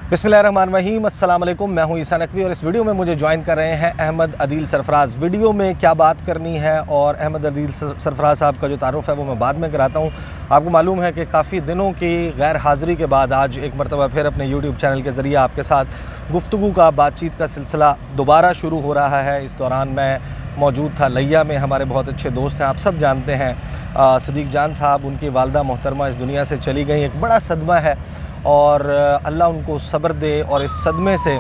बिस्मिल्लाहिर्रहमानिर्रहीम, अस्सलाम वालेकुम। मैं हूं ईसा नकवी और इस वीडियो में मुझे ज्वाइन कर रहे हैं अहमद अदील सरफराज। वीडियो में क्या बात करनी है और अहमद अदील सरफराज साहब का जो तारुफ़ है वो मैं बाद में कराता हूं। आपको मालूम है कि काफ़ी दिनों की गैर हाज़िरी के बाद आज एक मरतबा फिर अपने यूट्यूब चैनल के ज़रिए आपके साथ गुफ्तगू का, बातचीत का सिलसिला दोबारा शुरू हो रहा है। इस दौरान मैं मौजूद था लिया में, हमारे बहुत अच्छे दोस्त हैं, आप सब जानते हैं सदीक़ जान साहब। उनकी वालदा मोहतरमा इस दुनिया से चली गई, एक बड़ा सदमा है और अल्लाह उनको सब्र दे और इस सदमे से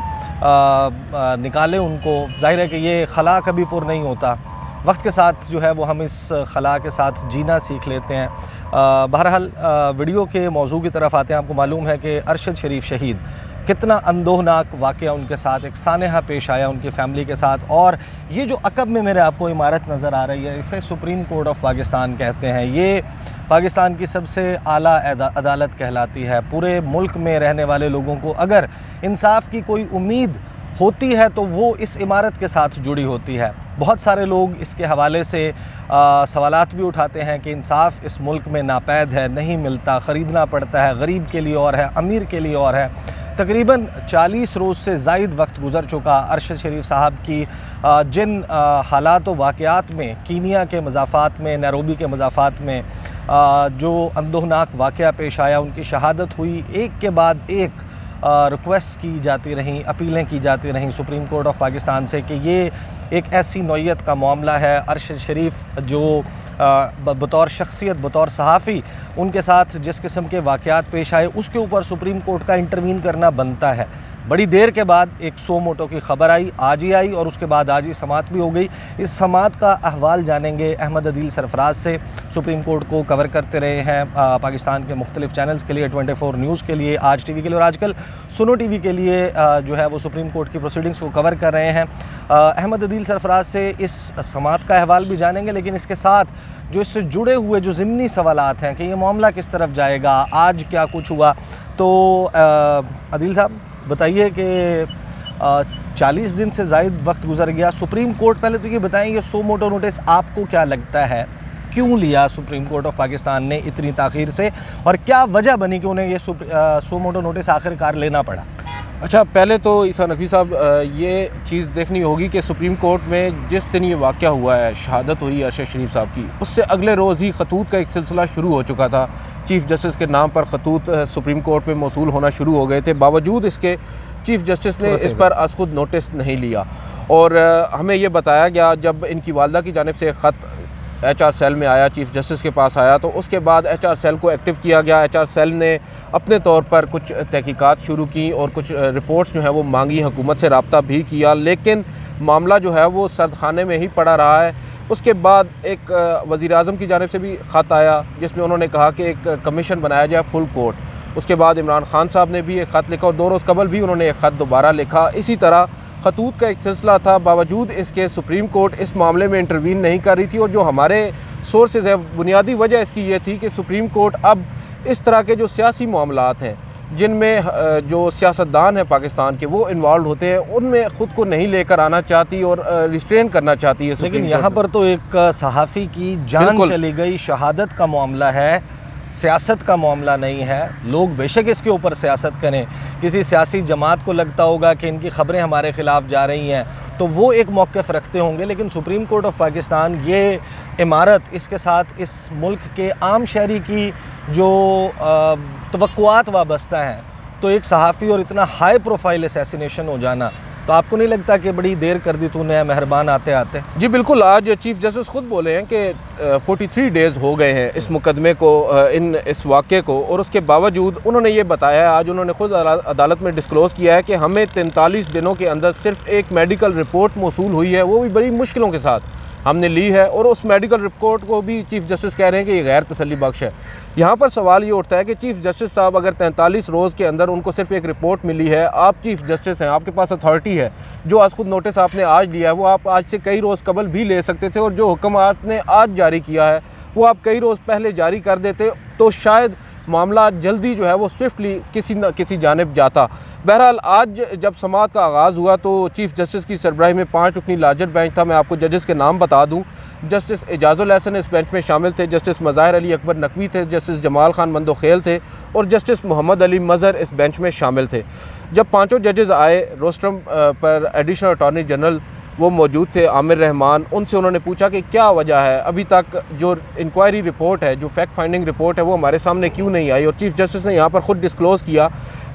निकाले उनको। ज़ाहिर है कि ये खला कभी पुर नहीं होता, वक्त के साथ जो है वो हम इस खला के साथ जीना सीख लेते हैं। बहरहाल वीडियो के मौजू की तरफ आते हैं। आपको मालूम है कि अरशद शरीफ शहीद, कितना अंदोहनाक वाक़या उनके साथ एक सानहा पेश आया उनकी फ़ैमिली के साथ। और ये जो अकब में मेरे आपको इमारत नज़र आ रही है, इसे सुप्रीम कोर्ट ऑफ पाकिस्तान कहते हैं। ये पाकिस्तान की सबसे आला अदालत कहलाती है। पूरे मुल्क में रहने वाले लोगों को अगर इंसाफ की कोई उम्मीद होती है तो वो इस इमारत के साथ जुड़ी होती है। बहुत सारे लोग इसके हवाले से सवालात भी उठाते हैं कि इंसाफ इस मुल्क में नापैद है, नहीं मिलता, ख़रीदना पड़ता है। गरीब के लिए और है, अमीर के लिए और है। तकरीबन 40 रोज़ से ज़ायद वक्त गुज़र चुका अरशद शरीफ साहब की जिन हालात व वाक़यात में, कीनिया के मज़ाफ़ात में, नैरोबी के मज़ाफ़ात में जो अंदोहनाक वाक़या पेश आया, उनकी शहादत हुई, एक के बाद एक रिक्वेस्ट की जाती रहीं, अपीलें की जाती रहीं सुप्रीम कोर्ट ऑफ पाकिस्तान से कि ये एक ऐसी नौइयत का मामला है। अरशद शरीफ जो बतौर शख्सियत, बतौर सहाफ़ी, उनके साथ जिस किस्म के वाक़यात पेश आए उसके ऊपर सुप्रीम कोर्ट का इंटरवीन करना बनता है। बड़ी देर के बाद एक सो मोटो की ख़बर आई, आज ही आई और उसके बाद आज ही समात भी हो गई। इस समात का अहवाल जानेंगे अहमद अदील सरफराज से। सुप्रीम कोर्ट को कवर करते रहे हैं पाकिस्तान के मुख्तलिफ़ चैनल्स के लिए, 24 न्यूज़ के लिए, आज टीवी के लिए और आजकल सुनो टीवी के लिए जो है वो सुप्रीम कोर्ट की प्रोसीडिंग्स को कवर कर रहे हैं। अहमद अदील सरफराज से इस समात का अहवाल भी जानेंगे, लेकिन इसके साथ जो इससे जुड़े हुए जो ज़िमनी सवालात हैं कि ये मामला किस तरफ जाएगा, आज क्या कुछ हुआ। तो अदील साहब बताइए कि 40 दिन से ज़ायद वक्त गुज़र गया। सुप्रीम कोर्ट, पहले तो ये बताएं, ये सो मोटो नोटिस आपको क्या लगता है क्यों लिया सुप्रीम कोर्ट ऑफ पाकिस्तान ने इतनी ताख़ीर से, और क्या वजह बनी कि उन्हें ये सो मोटो नोटिस आखिरकार लेना पड़ा? अच्छा, पहले तो ईसा नकवी साहब ये चीज़ देखनी होगी कि सुप्रीम कोर्ट में जिस दिन ये वाक़या हुआ है, शहादत हुई अरशद शरीफ साहब की, उससे अगले रोज़ ही खतूत का एक सिलसिला शुरू हो चुका था। चीफ़ जस्टिस के नाम पर खतूत सुप्रीम कोर्ट में मौसूल होना शुरू हो गए थे। बावजूद इसके चीफ़ जस्टिस ने इस पर आज खुद नोटिस नहीं लिया और हमें ये बताया गया, जब इनकी वालदा की जानिब से ख़त HR सेल में आया, चीफ़ जस्टिस के पास आया, तो उसके बाद HR सेल को एक्टिव किया गया। HR सेल ने अपने तौर पर कुछ तहकीकात शुरू की और कुछ रिपोर्ट्स जो है वो मांगी, हुकूमत से रब्ता भी किया, लेकिन मामला जो है वो सरदखाने में ही पड़ा रहा है। उसके बाद एक वज़ीर-ए-आज़म की जानिब से भी ख़त आया जिसमें उन्होंने कहा कि एक कमीशन बनाया जाए फुल कोर्ट। उसके बाद इमरान खान साहब ने भी एक ख़त लिखा और 2 रोज़ कबल भी उन्होंने एक ख़त दोबारा लिखा। इसी तरह खतूत का एक सिलसिला था। बावजूद इसके सुप्रीम कोर्ट इस मामले में इंटरवीन नहीं कर रही थी और जो हमारे सोर्सेज है, बुनियादी वजह इसकी ये थी कि सुप्रीम कोर्ट अब इस तरह के जो सियासी मामलात हैं जिनमें जो सियासतदान हैं पाकिस्तान के वो इन्वॉल्व होते हैं, उनमें ख़ुद को नहीं लेकर आना चाहती और रिस्ट्रेन करना चाहती है। लेकिन यहाँ पर तो एक सहाफ़ी की जान चली गई, शहादत का मामला है, सियासत का मामला नहीं है। लोग बेशक इसके ऊपर सियासत करें, किसी सियासी जमात को लगता होगा कि इनकी ख़बरें हमारे ख़िलाफ़ जा रही हैं तो वो एक मौक़िफ़ रखते होंगे, लेकिन सुप्रीम कोर्ट ऑफ पाकिस्तान, ये इमारत, इसके साथ इस मुल्क के आम शहरी की जो तवक्कुआत वाबस्ता हैं, तो एक सहाफ़ी और इतना हाई प्रोफाइल असैसिनेशन हो जाना, तो आपको नहीं लगता कि बड़ी देर कर दी तूने मेहरबान आते आते? जी बिल्कुल, आज चीफ़ जस्टिस ख़ुद बोले हैं कि 43 डेज़ हो गए हैं इस मुकदमे को, इस वाक़े को, और उसके बावजूद उन्होंने ये बताया है, आज उन्होंने ख़ुद अदालत में डिस्क्लोज़ किया है कि हमें 43 दिनों के अंदर सिर्फ़ एक मेडिकल रिपोर्ट मौसूल हुई है, वो भी बड़ी मुश्किलों के साथ हमने ली है, और उस मेडिकल रिपोर्ट को भी चीफ़ जस्टिस कह रहे हैं कि ये गैर तसल्ली बख्श है। यहाँ पर सवाल ये उठता है कि चीफ़ जस्टिस साहब अगर 43 रोज़ के अंदर उनको सिर्फ एक रिपोर्ट मिली है, आप चीफ़ जस्टिस हैं, आपके पास अथॉरिटी है, जो आज खुद नोटिस आपने आज लिया है वो आप आज से कई रोज़ कबल भी ले सकते थे, और जो हुक्म आपने आज जारी किया है वो आप कई रोज़ पहले जारी कर देते तो शायद मामला जल्दी जो है वो स्विफ्टली किसी न किसी जानिब जाता। बहरहाल आज जब समाअत का आगाज़ हुआ तो चीफ़ जस्टिस की सरबराही में 5 रुकनी लार्जर बेंच था। मैं आपको जजेस के नाम बता दूं, जस्टिस एजाजुल हसन इस बेंच में शामिल थे, जस्टिस मज़ाहिर अली अकबर नकवी थे, जस्टिस जमाल खान मंदोखेल थे और जस्टिस मोहम्मद अली मज़हर इस बेंच में शामिल थे। जब पाँचों जजेस आए, रोस्ट्रम पर एडिशनल अटॉर्नी जनरल वो मौजूद थे, आमिर रहमान, उनसे उन्होंने पूछा कि क्या वजह है अभी तक जो इंक्वायरी रिपोर्ट है, जो फैक्ट फाइंडिंग रिपोर्ट है वो हमारे सामने क्यों नहीं आई। और चीफ़ जस्टिस ने यहाँ पर ख़ुद डिस्क्लोज़ किया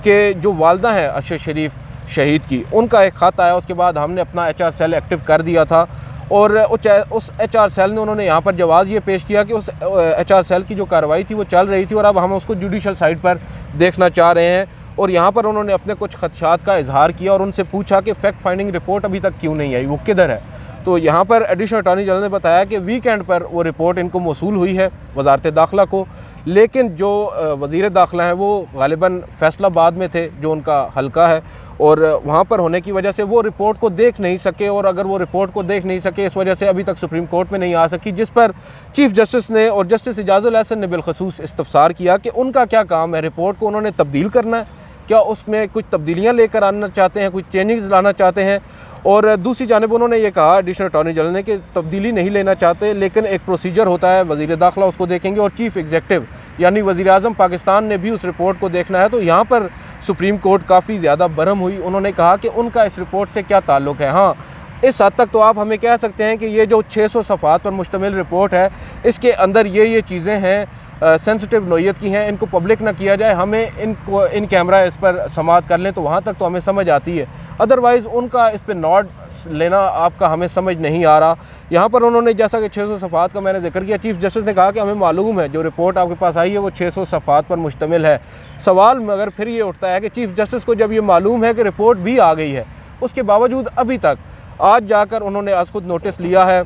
कि जो वालदा हैं अरशद शरीफ शहीद की, उनका एक ख़त आया, उसके बाद हमने अपना HR सेल एक्टिव कर दिया था और उस HR सेल ने उन्होंने यहाँ पर जवाज़ ये पेश किया कि उस HR सेल की जो कार्रवाई थी वो चल रही थी और अब हम उसको जुडिशल साइड पर देखना चाह रहे हैं। और यहाँ पर उन्होंने अपने कुछ खदशात का इजहार किया और उनसे पूछा कि फ़ैक्ट फाइंडिंग रिपोर्ट अभी तक क्यों नहीं आई, वो किधर है। तो यहाँ पर एडिशनल अटॉर्नी जनरल ने बताया कि वीकेंड पर वो रिपोर्ट इनको मौसूल हुई है वजारत दाखिला को, लेकिन जो वज़ीर दाखिला हैं वो गालिबन फैसलाबाद में थे, जो उनका हल्का है, और वहाँ पर होने की वजह से वो रिपोर्ट को देख नहीं सके। और अगर वो रिपोर्ट को देख नहीं सके, इस वजह से अभी तक सुप्रीम कोर्ट में नहीं आ सकी, जिस पर चीफ़ जस्टिस ने और जस्टिस एजाजुल हसन ने बिलखसूस इस्तफसार किया कि उनका क्या काम है, रिपोर्ट को उन्होंने तब्दील करना है, क्या उसमें कुछ तब्दीलियाँ लेकर आना चाहते हैं, कुछ चेंजेस लाना चाहते हैं। और दूसरी जानिब उन्होंने ये कहा एडिशनल अटॉर्नी जनरल ने कि तब्दीली नहीं लेना चाहते, लेकिन एक प्रोसीजर होता है, वज़ीर दाखिला उसको देखेंगे और चीफ़ एग्जीक्यूटिव यानी वज़ीर आज़म पाकिस्तान ने भी उस रिपोर्ट को देखना है। तो यहाँ पर सुप्रीम कोर्ट काफ़ी ज़्यादा बरहम हुई। उन्होंने कहा कि उनका इस रिपोर्ट से क्या ताल्लुक़ है। हाँ, इस हद तक तो आप हमें कह सकते हैं कि ये जो 600 सफ़हात पर मुश्तमिल रिपोर्ट है, इसके अंदर ये चीज़ें हैं सेंसिटिव नोयत की हैं, इनको पब्लिक ना किया जाए, हमें इनको इन कैमरा इस पर समाअत कर लें तो वहाँ तक तो हमें समझ आती है, अदरवाइज़ उनका इस पर नोट लेना आपका हमें समझ नहीं आ रहा। यहाँ पर उन्होंने जैसा कि 600 सफ़हात का मैंने जिक्र किया, चीफ़ जस्टिस ने कहा कि हमें मालूम है जो रिपोर्ट आपके पास आई है वो 600 सफ़हात पर मुश्तमिल है। सवाल मगर फिर ये उठता है कि चीफ़ जस्टिस को जब ये मालूम है कि रिपोर्ट भी आ गई है, उसके बावजूद अभी तक आज जाकर उन्होंने आज खुद नोटिस लिया है,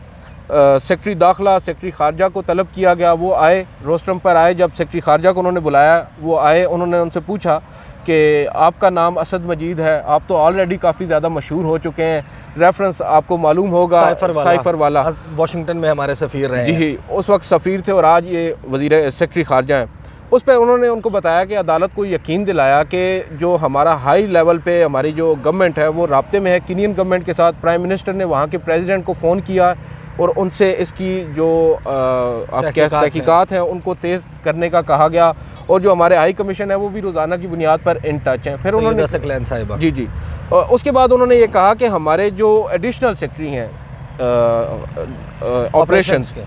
सेक्रेटरी दाखिला, सेक्रेटरी खारजा को तलब किया गया, वो आए, रोस्ट्रम पर आए, जब सेक्रेटरी खारजा को उन्होंने बुलाया वो आए, उन्होंने उनसे पूछा कि आपका नाम असद मजीद है, आप तो ऑलरेडी काफ़ी ज़्यादा मशहूर हो चुके हैं, रेफरेंस आपको मालूम होगा साइफर वाला वाशिंगटन में हमारे सफ़ीर रहे हैं। जी, उस वक्त सफ़ीर थे और आज ये वज़ीर सेक्रेटरी खारजा हैं। उस पर उन्होंने उनको बताया कि अदालत को यकीन दिलाया कि जो हमारा हाई लेवल पे हमारी जो गवर्नमेंट है वो राब्ते में है केनियन गवर्नमेंट के साथ। प्राइम मिनिस्टर ने वहाँ के प्रेसिडेंट को फ़ोन किया और उनसे इसकी जो तहकीकात हैं उनको तेज़ करने का कहा गया, और जो हमारे हाई कमीशन है वो भी रोज़ाना की बुनियाद पर इन टच हैं। फिर उन्होंने जी उसके बाद उन्होंने ये कहा कि हमारे जो एडिशनल सेक्रेटरी हैं ऑपरेशंस के,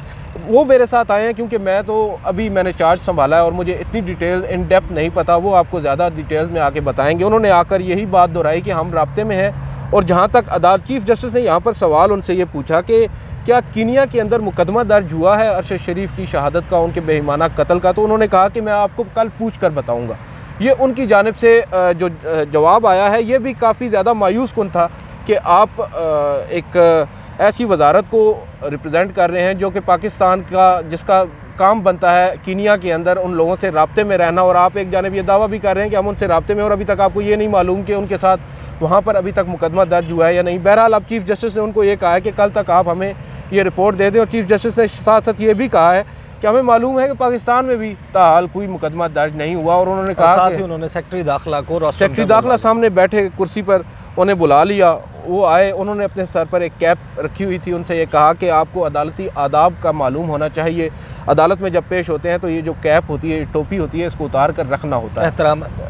वो मेरे साथ आए हैं, क्योंकि मैं तो अभी मैंने चार्ज संभाला है और मुझे इतनी डिटेल इन डेप्थ नहीं पता, वो आपको ज़्यादा डिटेल्स में आके बताएंगे। उन्होंने आकर यही बात दोहराई कि हम राब्ते में हैं। और जहाँ तक अदालत चीफ़ जस्टिस ने यहाँ पर सवाल उनसे ये पूछा कि क्या कीनिया के अंदर मुकदमा दर्ज हुआ है अरशद शरीफ की शहादत का, उनके बेईमाना कत्ल का, तो उन्होंने कहा कि मैं आपको कल पूछ कर बताऊँगा। ये उनकी जानिब से जो जवाब आया है ये भी काफ़ी ज़्यादा मायूस कुन था कि आप एक ऐसी वजारत को रिप्रेजेंट कर रहे हैं जो कि पाकिस्तान का जिसका काम बनता है कीनिया के अंदर उन लोगों से राब्ते में रहना, और आप एक जानिब ये दावा भी कर रहे हैं कि हम उनसे राब्ते में, और अभी तक आपको ये नहीं मालूम कि उनके साथ वहाँ पर अभी तक मुकदमा दर्ज हुआ है या नहीं। बहरहाल अब चीफ़ जस्टिस ने उनको ये कहा है कि कल तक आप हमें ये रिपोर्ट दे दें, और चीफ़ जस्टिस ने साथ साथ ये भी कहा है कि हमें मालूम है कि पाकिस्तान में भी ताहाल कोई मुकदमा दर्ज नहीं हुआ। और उन्होंने कहा साथ ही उन्होंने सेक्रेटरी दाखिला सामने बैठे कुर्सी पर उन्हें बुला लिया, वो आए, उन्होंने अपने सर पर एक कैप रखी हुई थी, उनसे ये कहा कि आपको अदालती आदाब का मालूम होना चाहिए, अदालत में जब पेश होते हैं तो ये जो कैप होती है, टोपी होती है, इसको उतार कर रखना होता है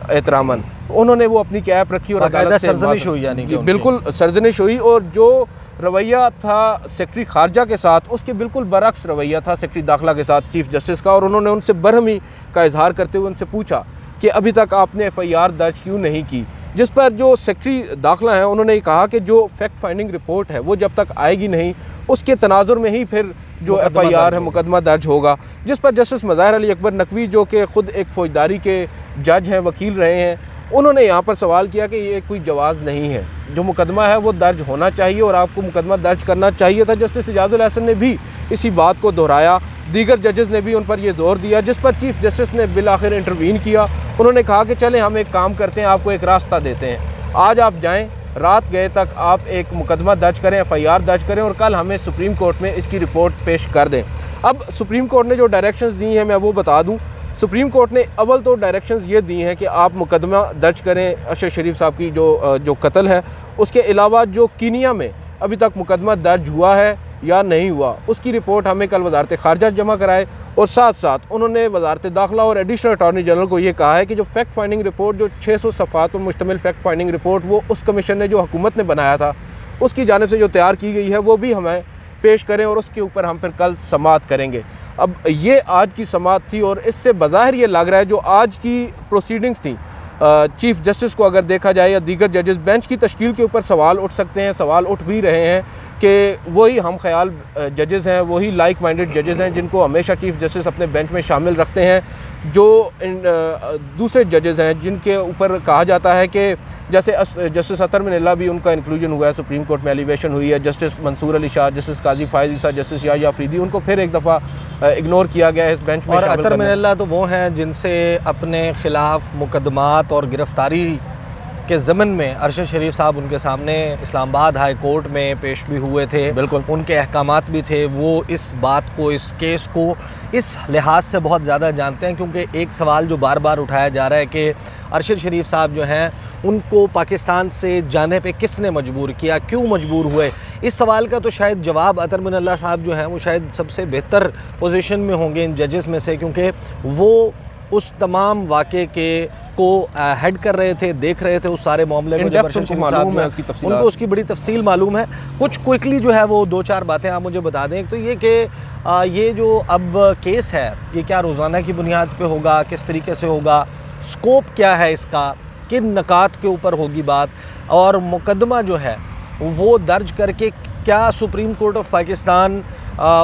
एहतरामन। उन्होंने वो अपनी कैप रखी और अदालत से सरजनिश हुई, यानी कि बिल्कुल सरजनिश हुई, और जो रवैया था सेक्रेटरी खारजा के साथ उसके बिल्कुल बरक्स रवैया था सेक्रेटरी दाखिला के साथ चीफ़ जस्टिस का। और उन्होंने उनसे बरहमी का इजहार करते हुए उनसे पूछा कि अभी तक आपने FIR दर्ज क्यों नहीं की, जिस पर जो सेक्रेटरी दाखिला हैं उन्होंने कहा कि जो फैक्ट फाइंडिंग रिपोर्ट है वो जब तक आएगी नहीं उसके तनाजुर में ही फिर जो FIR है मुकदमा दर्ज होगा। जिस पर जस्टिस मज़ाहिर अली अकबर नकवी जो कि ख़ुद एक फ़ौजदारी के जज हैं, वकील रहे हैं, उन्होंने यहाँ पर सवाल किया कि ये कोई जवाज़ नहीं है, जो मुकदमा है वो दर्ज होना चाहिए और आपको मुकदमा दर्ज करना चाहिए था। जस्टिस एजाजुल हसन ने भी इसी बात को दोहराया, दीगर जजेस ने भी उन पर यह जोर दिया, जिस पर चीफ़ जस्टिस ने बिल आखिर इंटरवीन किया। उन्होंने कहा कि चलें हम एक काम करते हैं, आपको एक रास्ता देते हैं, आज आप जाएँ, रात गए तक आप एक मुकदमा दर्ज करें, FIR दर्ज करें और कल हमें सुप्रीम कोर्ट में इसकी रिपोर्ट पेश कर दें। अब सुप्रीम कोर्ट ने जो डायरेक्शंस दी हैं मैं वो बता दूं। सुप्रीम कोर्ट ने अव्वल तो डायरेक्शंस ये दी हैं कि आप मुकदमा दर्ज करें अरशद शरीफ साहब की जो कत्ल है। उसके अलावा जो कीनिया में अभी तक मुकदमा दर्ज हुआ है या नहीं हुआ, उसकी रिपोर्ट हमें कल वजारत ख़ारजा जमा कराए। और साथ साथ उन्होंने वजारत दाखिला और एडिशनल अटॉर्नी जनरल को ये कहा है कि जो फैक्ट फाइंडिंग रिपोर्ट, जो 600 सफ़ात पर मुश्तमिल फैक्ट फाइंडिंग रिपोर्ट वो उस कमीशन ने जो हुकूमत ने बनाया था उसकी जानिब से जो तैयार की गई है वो भी हमें पेश करें और उसके ऊपर हम फिर कल समाअत करेंगे। अब ये आज की समाअत थी और इससे बज़ाहिर ये लग रहा है जो आज की प्रोसीडिंग्स थी, चीफ़ जस्टिस को अगर देखा जाए या दीगर जजेस, बेंच की तश्कील के ऊपर सवाल उठ सकते हैं, सवाल उठ भी रहे हैं कि वही हम ख्याल जजेस हैं, वही लाइक माइंडेड जजेस हैं जिनको हमेशा चीफ़ जस्टिस अपने बेंच में शामिल रखते हैं, जो दूसरे जजेस हैं जिनके ऊपर कहा जाता है कि जैसे जस्टिस अतर मिनल्ला भी उनका इंक्लूजन हुआ है, सुप्रीम कोर्ट में एलिवेशन हुई है, जस्टिस मंसूर अली शाह, जस्टिस काजी फायज़ ईसा, जस्टिस याहिया अफरीदी, उनको फिर एक दफ़ा इग्नोर किया गया है इस बेंच में। और अतर मिनल्ला तो वो हैं जिनसे अपने ख़िलाफ़ मुकदमात और गिरफ़्तारी के ज़मन में अरशद शरीफ साहब उनके सामने इस्लामाबाद हाई कोर्ट में पेश भी हुए थे। बिल्कुल, उनके अहकामात भी थे। वो इस बात को, इस केस को इस लिहाज से बहुत ज़्यादा जानते हैं क्योंकि एक सवाल जो बार बार उठाया जा रहा है कि अरशद शरीफ साहब जो हैं उनको पाकिस्तान से जाने पे किसने मजबूर किया, क्यों मजबूर हुए। इस सवाल का तो शायद जवाब अतर मिनल्ला साहब जो हैं वो शायद सबसे बेहतर पोजीशन में होंगे इन जजेस में से, क्योंकि वो उस तमाम वाक़े के को हेड कर रहे थे, देख रहे थे उस सारे मामले में। जब अरशद शरीफ साहब उनको उसकी बड़ी तफसील मालूम है। कुछ क्विकली जो है वो 2-4 बातें आप मुझे बता दें। एक तो ये कि ये जो अब केस है ये क्या रोज़ाना की बुनियाद पे होगा, किस तरीके से होगा, स्कोप क्या है इसका, किन नकात के ऊपर होगी बात, और मुकदमा जो है वो दर्ज करके क्या सुप्रीम कोर्ट ऑफ पाकिस्तान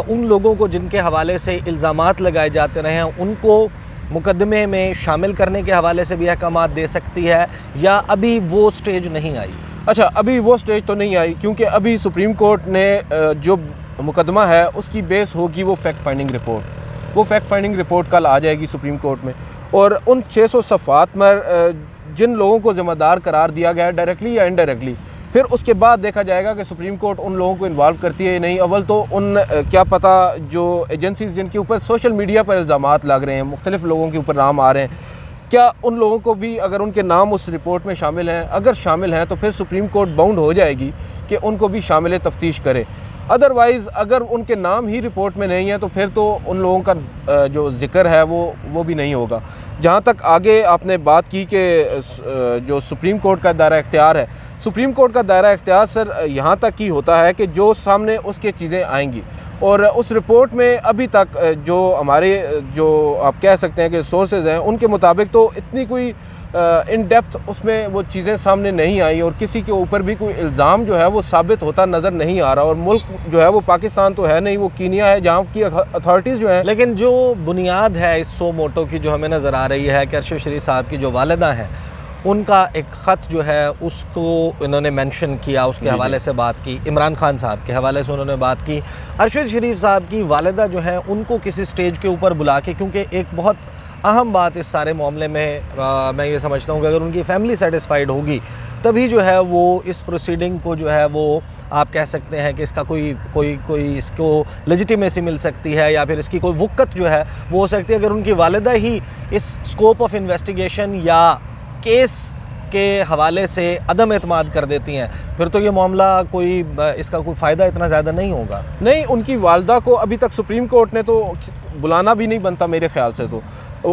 उन लोगों को जिनके हवाले से इल्ज़ामात लगाए जाते रहे हैं उनको मुकदमे में शामिल करने के हवाले से भी अहकामात दे सकती है, या अभी वो स्टेज नहीं आई? अच्छा, अभी वो स्टेज तो नहीं आई क्योंकि अभी सुप्रीम कोर्ट ने जो मुकदमा है उसकी बेस होगी वो फैक्ट फाइंडिंग रिपोर्ट। वो फैक्ट फाइंडिंग रिपोर्ट कल आ जाएगी सुप्रीम कोर्ट में, और उन 600 सफ़ात में जिन लोगों को ज़िम्मेदार करार दिया गया है डायरेक्टली या इनडायरेक्टली, फिर उसके बाद देखा जाएगा कि सुप्रीम कोर्ट उन लोगों को इन्वॉल्व करती है या नहीं। अव्वल तो उन क्या पता जो एजेंसीज़ जिनके ऊपर सोशल मीडिया पर इल्ज़ामात लग रहे हैं, मुख्तलिफ़ लोगों के ऊपर नाम आ रहे हैं, क्या उन लोगों को भी अगर उनके नाम उस रिपोर्ट में शामिल हैं, अगर शामिल हैं तो फिर सुप्रीम कोर्ट बाउंड हो जाएगी कि उनको भी शामिल तफ्तीश करे। अदरवाइज़ अगर उनके नाम ही रिपोर्ट में नहीं है तो फिर तो उन लोगों का जो ज़िक्र है वो भी नहीं होगा। जहाँ तक आगे आपने बात की कि जो सुप्रीम कोर्ट का दायरा इख्तियार है, सुप्रीम कोर्ट का दायरा इख्तियार सर यहाँ तक ही होता है कि जो सामने उसके चीज़ें आएंगी, और उस रिपोर्ट में अभी तक जो हमारे जो आप कह सकते हैं कि सोर्सेज हैं उनके मुताबिक तो इतनी कोई इन डेप्थ उसमें वो चीज़ें सामने नहीं आई, और किसी के ऊपर भी कोई इल्ज़ाम जो है वो साबित होता नज़र नहीं आ रहा। और मुल्क जो है वो पाकिस्तान तो है नहीं, वो कीनिया है जहाँ की अथॉरिटीज़ जो हैं। लेकिन जो बुनियाद है इस सो मोटो की जो हमें नज़र आ रही है कि अरशद शरीफ साहब की जो वालिदा हैं उनका एक ख़त जो है उसको इन्होंने मेंशन किया, उसके हवाले से बात की, इमरान खान साहब के हवाले से उन्होंने बात की। अरशद शरीफ साहब की वालिदा जो है उनको किसी स्टेज के ऊपर बुला के, क्योंकि एक बहुत अहम बात इस सारे मामले में मैं ये समझता हूँ कि अगर उनकी फ़ैमिली सेटिस्फाइड होगी तभी जो है वो इस प्रोसीडिंग को जो है वो आप कह सकते हैं कि इसका कोई इसको लेजिटिमेसी मिल सकती है, या फिर इसकी कोई वक़्त जो है वो हो सकती है। अगर उनकी वालिदा ही इस स्कोप ऑफ इन्वेस्टिगेशन या केस के हवाले से अदम एतमाद कर देती हैं फिर तो ये मामला इसका कोई फ़ायदा इतना ज़्यादा नहीं होगा। नहीं, उनकी वालदा को अभी तक सुप्रीम कोर्ट ने तो बुलाना भी नहीं बनता मेरे ख्याल से। तो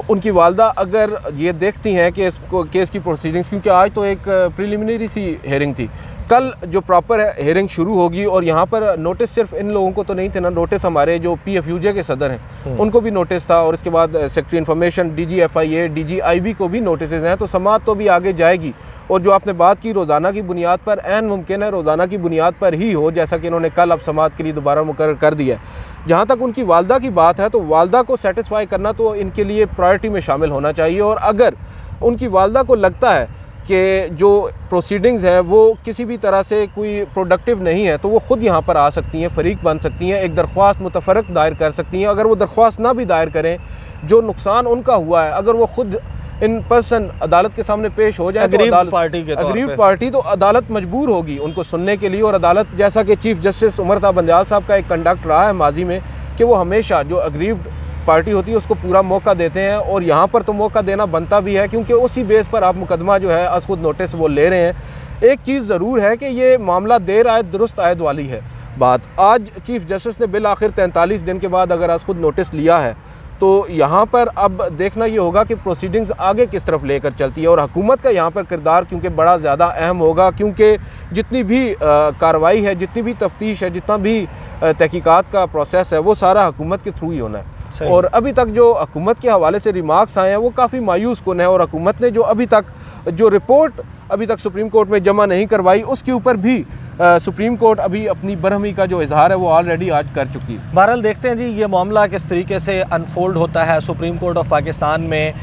उनकी वालदा अगर ये देखती हैं कि इसको केस की प्रोसीडिंग्स, क्योंकि आज तो एक प्रिलिमिनरी सी हेयरिंग थी, कल जो प्रॉपर हेयरिंग शुरू होगी, और यहाँ पर नोटिस सिर्फ इन लोगों को तो नहीं थे ना, नोटिस हमारे जो PFUJ के सदर हैं उनको भी नोटिस था, और इसके बाद secretary information, DG FIA, DG IB को भी नोटिस हैं। तो समाअत तो भी आगे जाएगी, और जो आपने बात की रोज़ाना की बुनियाद पर, ऐन मुमकिन है रोज़ाना की बुनियाद पर ही हो, जैसा कि इन्होंने कल अब समाअत के लिए दोबारा मुकर्रर कर दिया है। जहाँ तक उनकी वालदा की बात है तो वालदा को सेटिस्फाई करना तो इनके लिए प्रायोरिटी में शामिल होना चाहिए, और अगर उनकी वालदा को लगता है कि जो प्रोसीडिंग्स हैं वो किसी भी तरह से कोई प्रोडक्टिव नहीं है तो वो ख़ुद यहाँ पर आ सकती हैं, फ़रीक बन सकती हैं, एक दरख्वास्त मुतफ़रक दायर कर सकती हैं। अगर वो दरख्वास्त ना भी दायर करें, जो नुकसान उनका हुआ है, अगर वो ख़ुद इन पर्सन अदालत के सामने पेश हो जाए, अग्रीव पार्टी तो अदालत मजबूर होगी उनको सुनने के लिए। और अदालत, जैसा कि चीफ़ जस्टिस उमर ता बंदयाल साहब का एक कंडक्ट रहा है माजी में, कि वो हमेशा जो अग्रीव्ड पार्टी होती है उसको पूरा मौका देते हैं, और यहाँ पर तो मौका देना बनता भी है क्योंकि उसी बेस पर आप मुकदमा जो है अस खुद नोटिस वो ले रहे हैं। एक चीज़ ज़रूर है कि ये मामला देर आयत दुरुस्त आयत वाली है बात। आज चीफ़ जस्टिस ने बिल आखिर 43 दिन के बाद अगर अस खुद नोटिस लिया है तो यहाँ पर अब देखना ये होगा कि प्रोसीडिंग्स आगे किस तरफ लेकर चलती है, और हुकूमत का यहाँ पर किरदार क्योंकि बड़ा ज़्यादा अहम होगा, क्योंकि जितनी भी कार्रवाई है, जितनी भी तफ्तीश है, जितना भी तहकीकात का प्रोसेस है, वो सारा हुकूमत के थ्रू ही होना है। और अभी तक जो हुकूमत के हवाले से रिमार्क्स आए हैं वो काफ़ी मायूस कुन है, और हुकूमत ने जो अभी तक जो रिपोर्ट अभी तक सुप्रीम कोर्ट में जमा नहीं करवाई उसके ऊपर भी सुप्रीम कोर्ट अभी अपनी बरहमी का जो इजहार है वो ऑलरेडी आज कर चुकी है। बहरहाल देखते हैं जी ये मामला किस तरीके से अनफोल्ड होता है सुप्रीम कोर्ट ऑफ पाकिस्तान में।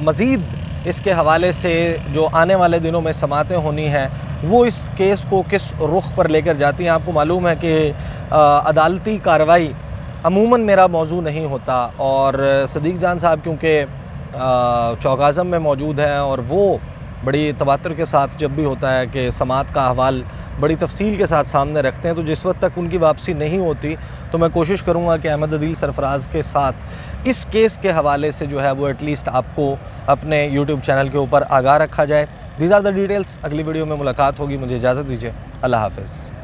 मज़ीद इसके हवाले से जो आने वाले दिनों में समातें होनी हैं वो इस केस को किस रुख पर लेकर जाती हैं। आपको मालूम है कि अदालती कार्रवाई अमूमन मेरा मौजू नहीं होता, और सदीक जान साहब क्योंकि चौक आज़म में मौजूद हैं और वो बड़ी तवातर के साथ जब भी होता है कि समात का अहवाल बड़ी तफसील के साथ सामने रखते हैं, तो जिस वक्त तक उनकी वापसी नहीं होती तो मैं कोशिश करूँगा कि अहमद अदील सरफराज के साथ इस केस के हवाले से जो है वो एटलीस्ट आपको अपने यूट्यूब चैनल के ऊपर आगाह रखा जाए। These are the details. अगली वीडियो में मुलाकात होगी, मुझे इजाज़त दीजिए। अल्लाह हाफ़िज़।